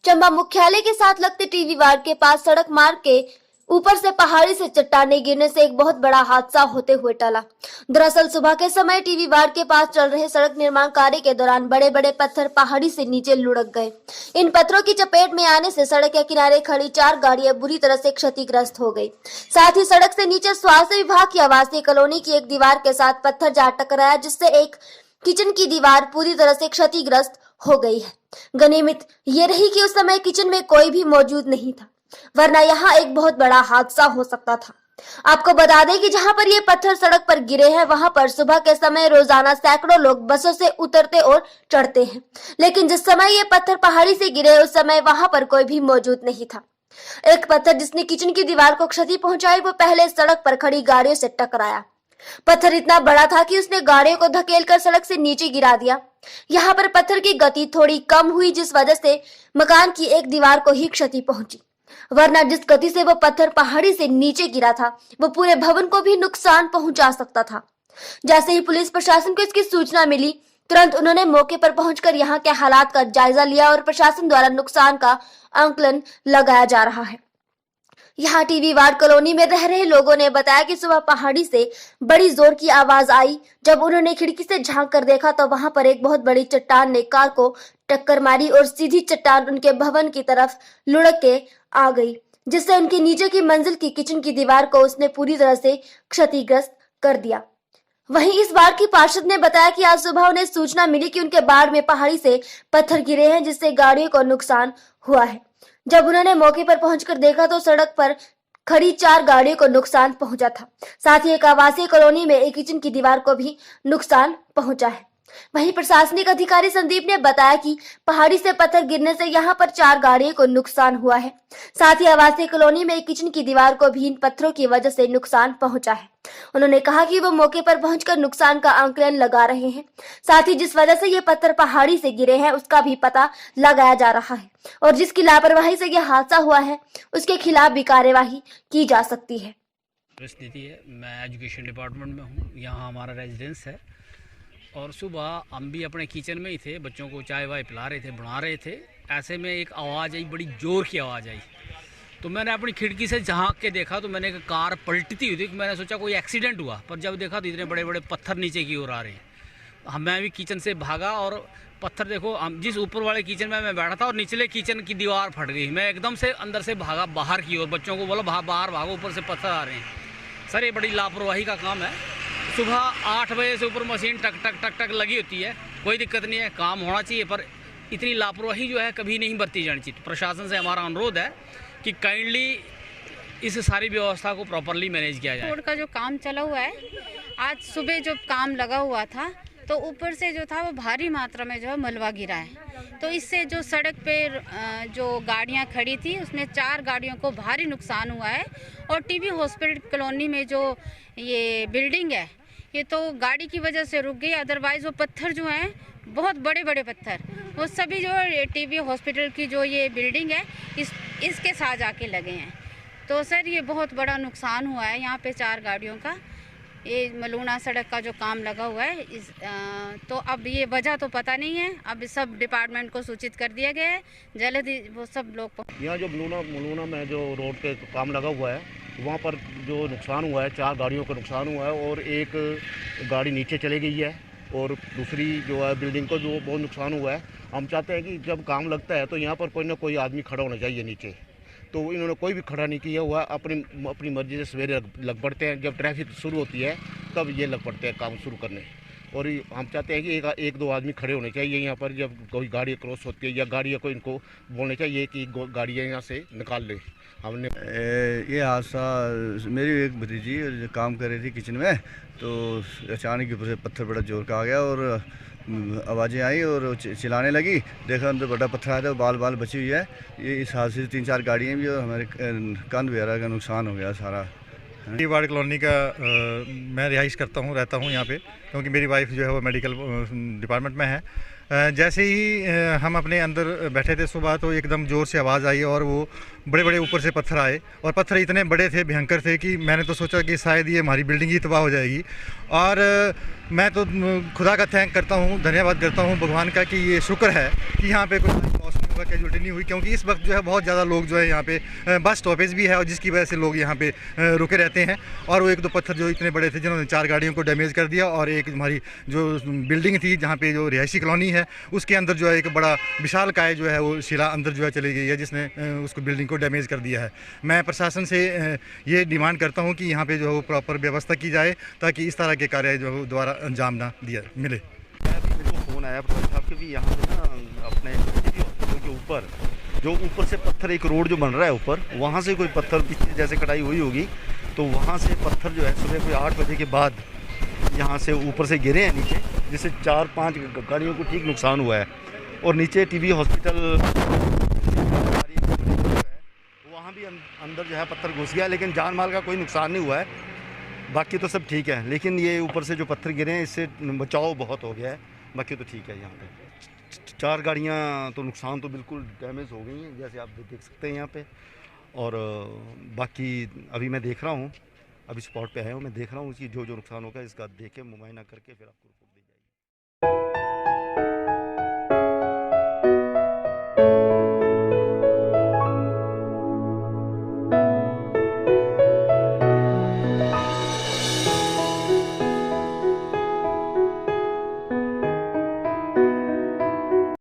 चंबा मुख्यालय के साथ लगते टीवी वार्ड के पास सड़क मार्ग के ऊपर से पहाड़ी से चट्टाने गिरने से एक बहुत बड़ा हादसा होते हुए टला। दरअसल सुबह के समय टीवी वार्ड के पास चल रहे सड़क निर्माण कार्य के दौरान बड़े बड़े पत्थर पहाड़ी से नीचे लुढ़क गए। इन पत्थरों की चपेट में आने से सड़क के किनारे खड़ी 4 गाड़ियां बुरी तरह से क्षतिग्रस्त हो गई। साथ ही सड़क से नीचे स्वास्थ्य विभाग की आवासीय कॉलोनी की एक दीवार के साथ पत्थर जा टकराया, जिससे एक किचन की दीवार पूरी तरह से क्षतिग्रस्त हो गई है। गनीमत ये रही कि उस समय किचन में कोई भी मौजूद नहीं था, वरना यहाँ एक बहुत बड़ा हादसा हो सकता था। आपको बता दें कि जहां पर ये पत्थर सड़क पर गिरे हैं, वहां पर सुबह के समय रोजाना सैकड़ों लोग बसों से उतरते और चढ़ते हैं, लेकिन जिस समय ये पत्थर पहाड़ी से गिरे उस समय वहां पर कोई भी मौजूद नहीं था। एक पत्थर जिसने किचन की दीवार को क्षति पहुंचाई, वो पहले सड़क पर खड़ी गाड़ियों से टकराया। पत्थर इतना बड़ा था कि उसने गाड़ियों को धकेलकर सड़क से नीचे गिरा दिया। यहाँ पर पत्थर की गति थोड़ी कम हुई, जिस वजह से मकान की एक दीवार को ही क्षति पहुंची, वरना जिस गति से वो पत्थर पहाड़ी से नीचे गिरा था, वो पूरे भवन को भी नुकसान पहुंचा सकता था। जैसे ही पुलिस प्रशासन को इसकी सूचना मिली, तुरंत उन्होंने मौके पर पहुंचकर यहाँ के हालात का जायजा लिया और प्रशासन द्वारा नुकसान का आंकलन लगाया जा रहा है। यहाँ टीवी वार्ड कॉलोनी में रह रहे लोगों ने बताया कि सुबह पहाड़ी से बड़ी जोर की आवाज आई। जब उन्होंने खिड़की से झांक कर देखा तो वहां पर एक बहुत बड़ी चट्टान ने कार को टक्कर मारी और सीधी चट्टान उनके भवन की तरफ लुढ़क के आ गई, जिससे उनके नीचे की मंजिल की किचन की दीवार को उसने पूरी तरह से क्षतिग्रस्त कर दिया। वहीं इस वार्ड की पार्षद ने बताया कि आज सुबह उन्हें सूचना मिली कि उनके वार्ड में पहाड़ी से पत्थर गिरे हैं, जिससे गाड़ियों को नुकसान हुआ है। जब उन्होंने मौके पर पहुंचकर देखा तो सड़क पर खड़ी 4 गाड़ियों को नुकसान पहुंचा था। साथ ही एक आवासीय कॉलोनी में एक किचन की दीवार को भी नुकसान पहुंचा है। वहीं प्रशासनिक अधिकारी संदीप ने बताया कि पहाड़ी से पत्थर गिरने से यहां पर 4 गाड़ियों को नुकसान हुआ है। साथ ही आवासीय कॉलोनी में एक किचन की दीवार को भी इन पत्थरों की वजह से नुकसान पहुंचा है। उन्होंने कहा कि वो मौके पर पहुंचकर नुकसान का आंकलन लगा रहे हैं। साथ ही जिस वजह से ये पत्थर पहाड़ी से गिरे हैं उसका भी पता लगाया जा रहा है, और जिसकी लापरवाही से यह हादसा हुआ है उसके खिलाफ भी कार्यवाही की जा सकती है। स्थिति है, मैं एजुकेशन डिपार्टमेंट में हूँ। यहाँ हमारा रेजिडेंस है और सुबह हम भी अपने किचन में ही थे, बच्चों को चाय वाय पिला रहे थे, बना रहे थे। ऐसे में एक आवाज़ आई, बड़ी ज़ोर की आवाज़ आई, तो मैंने अपनी खिड़की से झांक के देखा तो मैंने कार पलटती हुई थी। मैंने सोचा कोई एक्सीडेंट हुआ, पर जब देखा तो इतने बड़े बड़े पत्थर नीचे की ओर आ रहे हैं। मैं भी किचन से भागा और पत्थर देखो, हम जिस ऊपर वाले किचन में मैं बैठा था और निचले किचन की दीवार फट गई। मैं एकदम से अंदर से भागा बाहर की ओर, बच्चों को बोला बाहर भागो, ऊपर से पत्थर आ रहे हैं। सर ये बड़ी लापरवाही का काम है। सुबह 8 बजे से ऊपर मशीन टक टक टक टक लगी होती है, कोई दिक्कत नहीं है, काम होना चाहिए, पर इतनी लापरवाही जो है कभी नहीं बरती जानी चाहिए। प्रशासन से हमारा अनुरोध है कि काइंडली इस सारी व्यवस्था को प्रॉपरली मैनेज किया जाए। रोड का जो काम चला हुआ है, आज सुबह जो काम लगा हुआ था तो ऊपर से जो था वो भारी मात्रा में जो है मलबा गिरा है, तो इससे जो सड़क पे जो गाड़ियां खड़ी थी उसमें 4 गाड़ियों को भारी नुकसान हुआ है। और टीवी हॉस्पिटल कॉलोनी में जो ये बिल्डिंग है ये तो गाड़ी की वजह से रुक गई, अदरवाइज वो पत्थर जो हैं बहुत बड़े बड़े पत्थर वो सभी जो टीवी हॉस्पिटल की जो ये बिल्डिंग है इसके साथ जाके लगे हैं। तो सर ये बहुत बड़ा नुकसान हुआ है यहाँ पे 4 गाड़ियों का। ये मलूना सड़क का जो काम लगा हुआ है तो अब ये वजह तो पता नहीं है, अब सब डिपार्टमेंट को सूचित कर दिया गया है, जल्द ही वो सब लोग। यहाँ जो मलूना में जो रोड पे काम लगा हुआ है वहाँ पर जो नुकसान हुआ है, 4 गाड़ियों का नुकसान हुआ है और एक गाड़ी नीचे चली गई है और दूसरी जो है बिल्डिंग को जो बहुत नुकसान हुआ है। हम चाहते हैं कि जब काम लगता है तो यहाँ पर कोई ना कोई आदमी खड़ा होना चाहिए नीचे, तो इन्होंने कोई भी खड़ा नहीं किया हुआ। अपनी मर्जी से सवेरे लग पड़ते हैं, जब ट्रैफिक शुरू होती है तब ये लग पड़ते हैं काम शुरू करने। और हम चाहते हैं कि एक दो आदमी खड़े होने चाहिए यहाँ पर जब कोई गाड़ी क्रॉस होती है, या गाड़ियों को इनको बोलने चाहिए कि गाड़ियाँ यहाँ से निकाल लें। हमने ये हादसा, मेरी एक भतीजी जो काम कर रही थी किचन में, तो अचानक ऊपर से पत्थर बड़ा जोर का आ गया और आवाज़ें आई और चिल्लाने लगी। देखा अंदर बड़ा पत्थर आया था, बाल बाल बची हुई है। ये इस हादसे से 3-4 गाड़ियाँ भी और हमारे कंध वगैरह का नुकसान हो गया सारा। टीवी वार्ड कॉलोनी का मैं रिहाइश रहता हूँ यहाँ पे, क्योंकि मेरी वाइफ जो है वो मेडिकल डिपार्टमेंट में है। जैसे ही हम अपने अंदर बैठे थे सुबह तो एकदम ज़ोर से आवाज़ आई और वो बड़े बड़े ऊपर से पत्थर आए और पत्थर इतने बड़े थे, भयंकर थे कि मैंने तो सोचा कि शायद ये हमारी बिल्डिंग ही तबाह हो जाएगी। और मैं तो खुदा का थैंक करता हूँ, धन्यवाद करता हूँ भगवान का कि ये शुक्र है कि यहाँ पे कोई मौसमी लोगों का कैजुअलिटी नहीं हुई, क्योंकि इस वक्त जो है बहुत ज़्यादा लोग जो है यहाँ पे बस स्टॉपेज भी है और जिसकी वजह से लोग यहाँ पे रुके रहते हैं। और वो एक दो पत्थर जो इतने बड़े थे जिन्होंने 4 गाड़ियों को डैमेज कर दिया, और एक हमारी जो बिल्डिंग थी जहाँ पे जो रिहायशी कॉलोनी है उसके अंदर जो है एक बड़ा विशाल काय जो है वो शिला अंदर जो है चली गई है, जिसने उसको बिल्डिंग को डैमेज कर दिया है। मैं प्रशासन से ये डिमांड करता हूँ कि यहाँ पे जो है वो प्रॉपर व्यवस्था की जाए ताकि इस तरह के कार्य जो है वो दोबारा अंजाम ना दिया मिले। मेरे को फ़ोन आया प्रधान साहब के भी यहाँ पे ना अपने हॉस्पिटल के ऊपर जो ऊपर से पत्थर एक रोड जो बन रहा है ऊपर, वहाँ से कोई पत्थर पीछे जैसे कटाई हुई होगी, तो वहाँ से पत्थर जो है सुबह कोई 8 बजे के बाद यहाँ से ऊपर से गिरे हैं नीचे, जिससे 4-5 गाड़ियों को ठीक नुकसान हुआ है। और नीचे टीवी हॉस्पिटल वहाँ भी अंदर जो है पत्थर घुस गया, लेकिन जान माल का कोई नुकसान नहीं हुआ है, बाकी तो सब ठीक है। लेकिन ये ऊपर से जो पत्थर गिरे हैं इससे बचाव बहुत हो गया है, बाकी तो ठीक है। यहाँ पे 4 गाड़ियाँ तो नुकसान तो बिल्कुल डैमेज हो गई हैं, जैसे आप देख सकते हैं यहाँ पे। और बाकी अभी मैं देख रहा हूँ, अभी स्पॉट पे आया हूँ, मैं देख रहा हूँ कि जो नुकसान होगा इसका देख के मुआयना करके फिर आपको